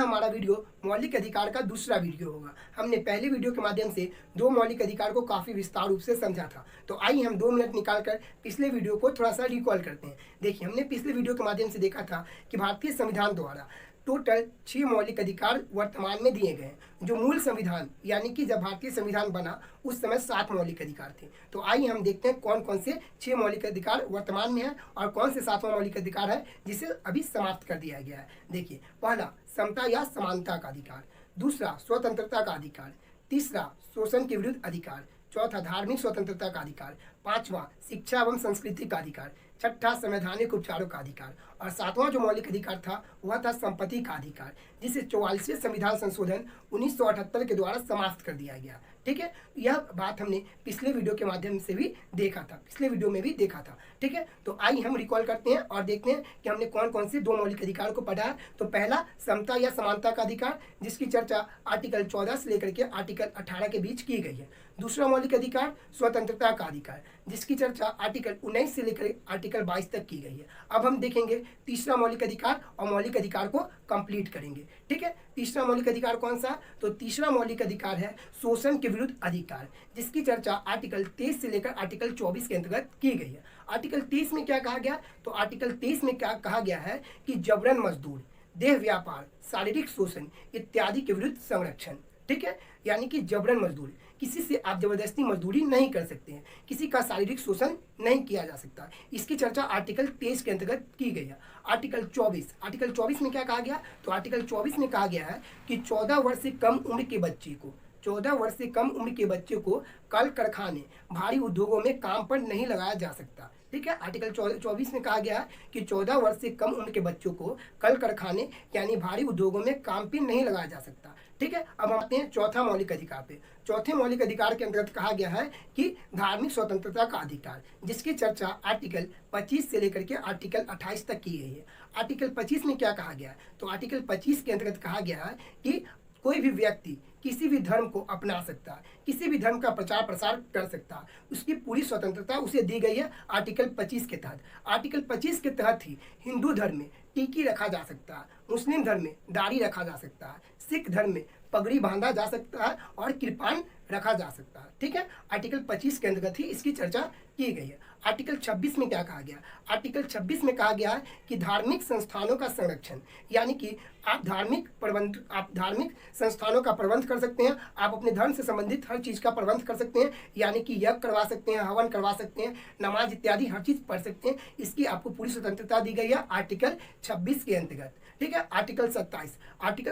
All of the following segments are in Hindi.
हमारा वीडियो मौलिक अधिकार का दूसरा वीडियो होगा। हमने पहले वीडियो के माध्यम से दो मौलिक अधिकार को काफ़ी विस्तार रूप से समझा था। तो आइए हम 2 मिनट निकालकर पिछले वीडियो को थोड़ा सा रिकॉल करते हैं। देखिए, हमने पिछले वीडियो के माध्यम से देखा था कि भारतीय संविधान द्वारा टोटल 6 मौलिक अधिकार वर्तमान में दिए गए हैं। जो मूल संविधान यानी कि जब भारतीय संविधान बना उस समय 7 मौलिक अधिकार थे। तो आइए हम देखते हैं कौन कौन से 6 मौलिक अधिकार वर्तमान में है और कौन से 7वां मौलिक अधिकार है जिसे अभी समाप्त कर दिया गया है। देखिए, पहला समता या समानता का अधिकार, दूसरा स्वतंत्रता का अधिकार, तीसरा शोषण के विरुद्ध अधिकार, चौथा धार्मिक स्वतंत्रता का अधिकार, पांचवा शिक्षा एवं संस्कृति का अधिकार, छठा संवैधानिक उपचारों का अधिकार और 7वां जो मौलिक अधिकार था वह था संपत्ति का अधिकार, जिसे 44वें संविधान संशोधन 1978 के द्वारा समाप्त कर दिया गया। ठीक है, यह बात हमने पिछले वीडियो के माध्यम से भी देखा था, पिछले वीडियो में भी देखा था। ठीक है, तो आइए हम रिकॉल करते हैं और देखते हैं कि हमने कौन कौन से 2 मौलिक अधिकार को पढ़ा है। तो पहला समता या समानता का अधिकार, जिसकी चर्चा आर्टिकल 14 से लेकर के आर्टिकल 18 के बीच की गई है। दूसरा मौलिक अधिकार स्वतंत्रता का अधिकार, जिसकी चर्चा आर्टिकल 19 से लेकर आर्टिकल 22 तक की गई है। अब हम देखेंगे तीसरा मौलिक अधिकार और मौलिक अधिकार को कंप्लीट करेंगे। ठीक है, तीसरा मौलिक अधिकार कौन सा? तो तीसरा मौलिक अधिकार है शोषण के विरुद्ध अधिकार, जिसकी चर्चा आर्टिकल 23 से लेकर आर्टिकल 24 के अंतर्गत की गई है। आर्टिकल 23 में क्या कहा गया? तो आर्टिकल 23 में क्या कहा गया है कि जबरन मजदूर, देह व्यापार, शारीरिक शोषण इत्यादि के विरुद्ध संरक्षण। ठीक है, यानी कि जबरन मजदूरी, किसी से आप जबरदस्ती मजदूरी नहीं कर सकते हैं, किसी का शारीरिक शोषण नहीं किया जा सकता। इसकी चर्चा आर्टिकल 23 के अंतर्गत की गई है। आर्टिकल 24 में क्या कहा गया? तो आर्टिकल 24 में कहा गया है कि 14 वर्ष से कम उम्र के बच्चे को 14 वर्ष से कम उम्र के बच्चे को कल कारखाने, भारी उद्योगों में काम पर नहीं लगाया जा सकता। ठीक है, आर्टिकल 24 में कहा गया है कि 14 वर्ष से कम उम्र के बच्चों को कल कारखाने यानी भारी उद्योगों में काम पर नहीं लगाया जा सकता। ठीक है, अब हम आते हैं चौथा मौलिक अधिकार पे। चौथे मौलिक अधिकार के अंतर्गत कहा गया है कि धार्मिक स्वतंत्रता का अधिकार, जिसकी चर्चा आर्टिकल 25 से लेकर के आर्टिकल 28 तक की गई है। आर्टिकल 25 में क्या कहा गया? तो आर्टिकल 25 के अंतर्गत कहा गया है कि कोई भी व्यक्ति किसी भी धर्म को अपना सकता है, किसी भी धर्म का प्रचार प्रसार कर सकता है, उसकी पूरी स्वतंत्रता उसे दी गई है आर्टिकल 25 के तहत। आर्टिकल 25 के तहत ही हिंदू धर्म में टीकी रखा जा सकता है, मुस्लिम धर्म में दाढ़ी रखा जा सकता है, सिख धर्म में पगड़ी बांधा जा सकता है और कृपान रखा जा सकता है। ठीक है, आर्टिकल 25 के अंतर्गत ही इसकी चर्चा की गई है। आर्टिकल 26 में क्या कहा गया? आर्टिकल 26 में कहा गया है कि धार्मिक संस्थानों का संरक्षण, यानी कि आप धार्मिक संस्थानों का प्रबंध कर सकते हैं, आप अपने धर्म से संबंधित हर चीज़ का प्रबंध कर सकते हैं, यानी कि यज्ञ करवा सकते हैं, हवन करवा सकते हैं, नमाज इत्यादि हर चीज़ पढ़ सकते हैं। इसकी आपको पूरी स्वतंत्रता दी गई है आर्टिकल 26 के अंतर्गत। ठीक है, आर्टिकल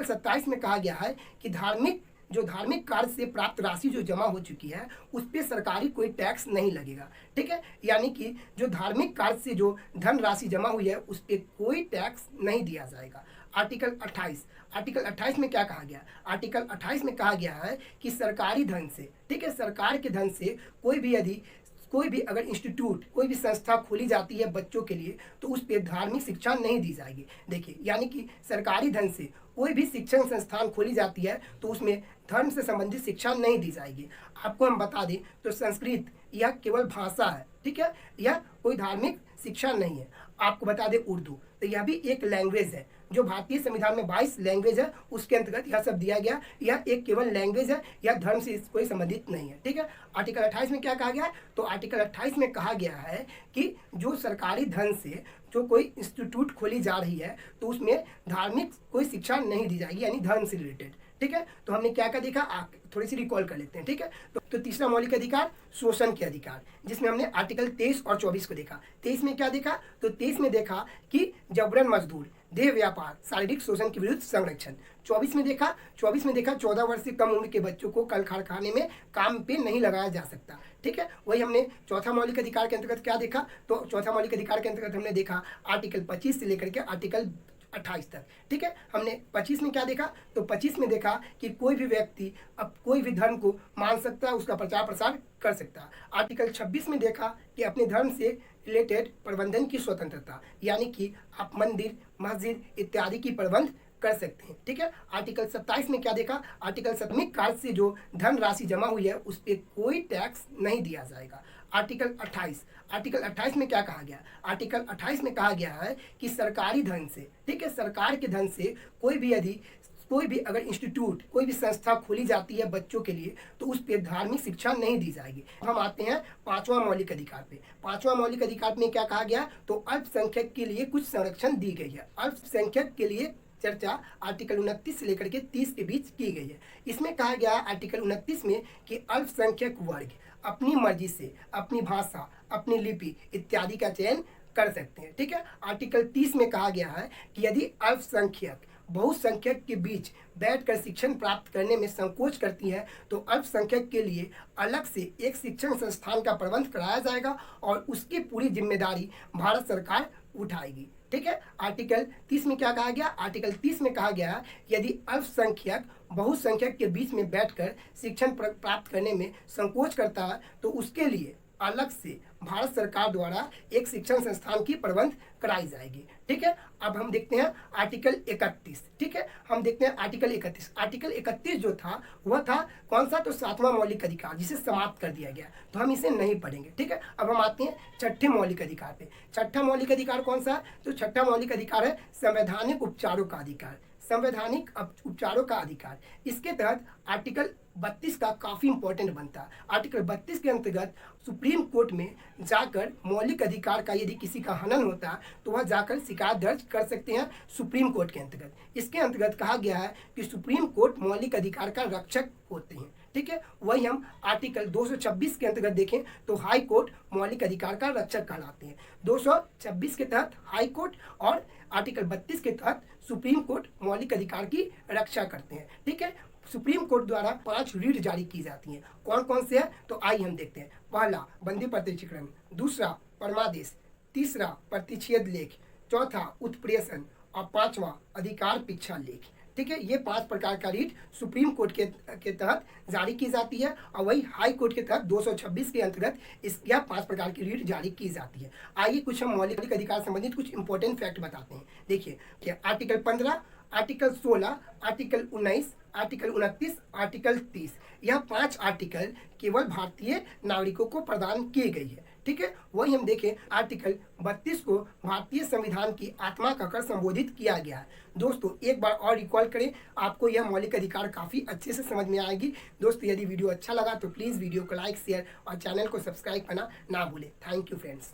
27 में कहा गया है कि धार्मिक कार्य से प्राप्त राशि जो जमा हो चुकी है उस पर सरकारी कोई टैक्स नहीं लगेगा। ठीक है, यानी कि जो धार्मिक कार्य से जो धन राशि जमा हुई है उस पर कोई टैक्स नहीं दिया जाएगा। आर्टिकल 28 में क्या कहा गया? आर्टिकल 28 में कहा गया है कि सरकारी धन से, ठीक है, सरकार के धन से कोई भी अगर इंस्टीट्यूट, कोई भी संस्था खोली जाती है बच्चों के लिए तो उस पर धार्मिक शिक्षा नहीं दी जाएगी। देखिए, यानी कि सरकारी धन से कोई भी शिक्षण संस्थान खोली जाती है तो उसमें धर्म से संबंधित शिक्षा नहीं दी जाएगी। आपको हम बता दें तो संस्कृत यह केवल भाषा है। ठीक है, यह कोई धार्मिक शिक्षा नहीं है। आपको बता दें उर्दू, तो यह भी एक लैंग्वेज है। जो भारतीय संविधान में 22 लैंग्वेज है उसके अंतर्गत यह सब दिया गया। यह एक केवल लैंग्वेज है, यह धर्म से कोई संबंधित नहीं है। ठीक है, आर्टिकल 28 में क्या कहा गया है? तो आर्टिकल 28 में कहा गया है कि जो सरकारी धन से जो कोई इंस्टीट्यूट खोली जा रही है तो उसमें धार्मिक कोई शिक्षा नहीं दी जाएगी, यानी धर्म से रिलेटेड। ठीक है, तो हमने क्या क्या देखा, थोड़ी सी रिकॉल कर लेते हैं। ठीक है, तो तीसरा मौलिक अधिकार शोषण के अधिकार, जिसमें हमने आर्टिकल 23 और 24 को देखा। 23 में क्या देखा? तो 23 में देखा कि जबरन मजदूर, देह व्यापार, शारीरिक शोषण के विरुद्ध संरक्षण। 24 में देखा 14 वर्ष से कम उम्र के बच्चों को कल कारखाने में काम पे नहीं लगाया जा सकता। ठीक है, वही हमने चौथा मौलिक अधिकार के अंतर्गत क्या देखा? तो चौथा मौलिक अधिकार के अंतर्गत हमने देखा आर्टिकल 25 से लेकर के आर्टिकल 28 तक। ठीक है, हमने 25 में क्या देखा? तो 25 में देखा कि कोई भी व्यक्ति अब कोई भी धर्म को मान सकता है, उसका प्रचार प्रसार कर सकता है। आर्टिकल 26 में देखा कि अपने धर्म से रिलेटेड प्रबंधन की स्वतंत्रता, यानी कि आप मंदिर, मस्जिद इत्यादि की प्रबंध कर सकते हैं। ठीक है, आर्टिकल 27 में क्या देखा? आर्टिकल 27 कार्य से जो धन राशि जमा हुई है उस पर कोई टैक्स नहीं दिया जाएगा। आर्टिकल 28 में क्या कहा गया? आर्टिकल 28 में कहा गया है कि सरकारी धन से, ठीक है, सरकार के धन से कोई भी अगर इंस्टीट्यूट, कोई भी संस्था खोली जाती है बच्चों के लिए, तो उस पर धार्मिक शिक्षा नहीं दी जाएगी। हम आते हैं 5वां मौलिक अधिकार पे। 5वां मौलिक अधिकार में क्या कहा गया, तो अल्पसंख्यक के लिए कुछ संरक्षण दी गई है। अल्पसंख्यक के लिए चर्चा आर्टिकल 29 से लेकर के 30 के बीच की गई है। इसमें कहा गया आर्टिकल 29 में कि अल्पसंख्यक वर्ग अपनी मर्जी से अपनी भाषा, अपनी लिपि इत्यादि का चयन कर सकते हैं। ठीक है। आर्टिकल 30 में कहा गया है कि यदि अल्पसंख्यक बहुसंख्यक के बीच बैठकर शिक्षण प्राप्त करने में संकोच करती है, तो अल्पसंख्यक के लिए अलग से एक शिक्षण संस्थान का प्रबंध कराया जाएगा और उसकी पूरी जिम्मेदारी भारत सरकार उठाएगी। ठीक है। आर्टिकल 30 में क्या कहा गया, आर्टिकल 30 में कहा गया यदि अल्पसंख्यक बहुसंख्यक के बीच में बैठकर शिक्षण प्राप्त करने में संकोच करता है, तो उसके लिए अलग से भारत सरकार द्वारा एक शिक्षण संस्थान की प्रबंध कराई जाएगी। ठीक है। अब हम देखते हैं आर्टिकल 31। ठीक है। हम देखते हैं आर्टिकल 31। आर्टिकल 31 जो था वह था कौन सा, तो 7वां मौलिक अधिकार, जिसे समाप्त कर दिया गया, तो हम इसे नहीं पढ़ेंगे। ठीक है। अब हम आते हैं 6ठे मौलिक अधिकार पे। 6ठा मौलिक अधिकार कौन सा, तो 6ठा मौलिक अधिकार है संवैधानिक उपचारों का अधिकार। संवैधानिक उपचारों का अधिकार, इसके तहत आर्टिकल 32 का काफी इंपॉर्टेंट बनता है। आर्टिकल 32 के अंतर्गत सुप्रीम कोर्ट में जाकर मौलिक अधिकार का यदि किसी का हनन होता है तो वह जाकर शिकायत दर्ज कर सकते हैं सुप्रीम कोर्ट के अंतर्गत। इसके अंतर्गत कहा गया है कि सुप्रीम कोर्ट मौलिक अधिकार का रक्षक होते हैं। ठीक है। वही हम आर्टिकल 226 के अंतर्गत देखें तो हाई कोर्ट मौलिक अधिकार का रक्षक कहलाते हैं। 226 के तहत हाई कोर्ट और आर्टिकल 32 के तहत सुप्रीम कोर्ट मौलिक अधिकार की रक्षा करते हैं। ठीक है। सुप्रीम कोर्ट द्वारा 5 रीट जारी की जाती हैं। कौन कौन से हैं, तो आइए हम देखते हैं। पहला बंदी प्रतिचित्रण, दूसरा परमादेश, तीसरा प्रतिच्छेद लेख, चौथा उत्प्रेषण और 5वां अधिकार पिछा लेख। ठीक है। ये 5 प्रकार का रीट सुप्रीम कोर्ट के तहत जारी की जाती है और वही हाई कोर्ट के तहत 226 के अंतर्गत यह 5 प्रकार की रीट जारी की जाती है। आइए कुछ हम मौलिक अधिकार संबंधित कुछ इंपॉर्टेंट फैक्ट बताते हैं। देखिए article 15, article 16, article 19, article 29, article 30, यह 5 आर्टिकल केवल भारतीय नागरिकों को प्रदान की गई है। ठीक है। वही हम देखें आर्टिकल 32 को भारतीय संविधान की आत्मा कहकर संबोधित किया गया है। दोस्तों एक बार और रिकॉल करें, आपको यह मौलिक अधिकार काफ़ी अच्छे से समझ में आएगी। दोस्तों यदि वीडियो अच्छा लगा तो प्लीज़ वीडियो को लाइक, शेयर और चैनल को सब्सक्राइब करना ना भूलें। Thank you friends.